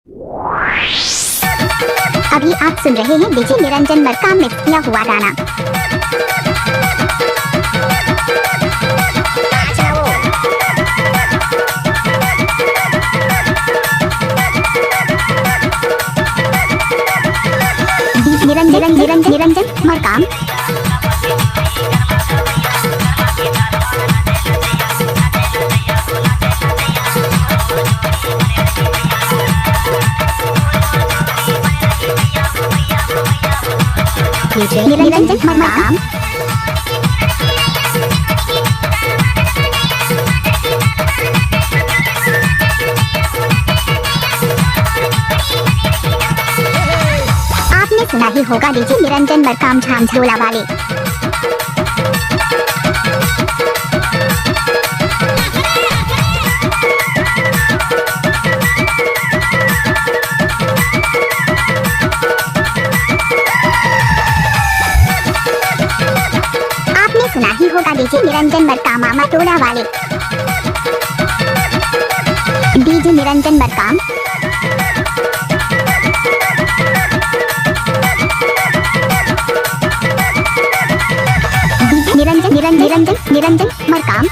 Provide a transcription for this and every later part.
अभी आप सुन रहे हैं डीजे निरंजन मरकाम मिक्स किया हुआ गाना। निरंजन मरकाम। निरंजन मरकाम। आपने सुना ही होगा डीजे निरंजन मरकाम झांझोला वाले। आपने सुना ही होगा डीजे निरंजन मरकाम मामा टोला वाले। डीजे निरंजन मरकाम। निरंजन मरकाम।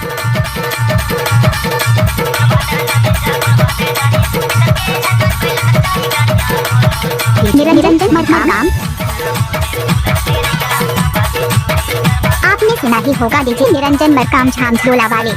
निरंजन मरकाम। आपने सुना ही होगा डीजे निरंजन मरकाम झांझोला वाले।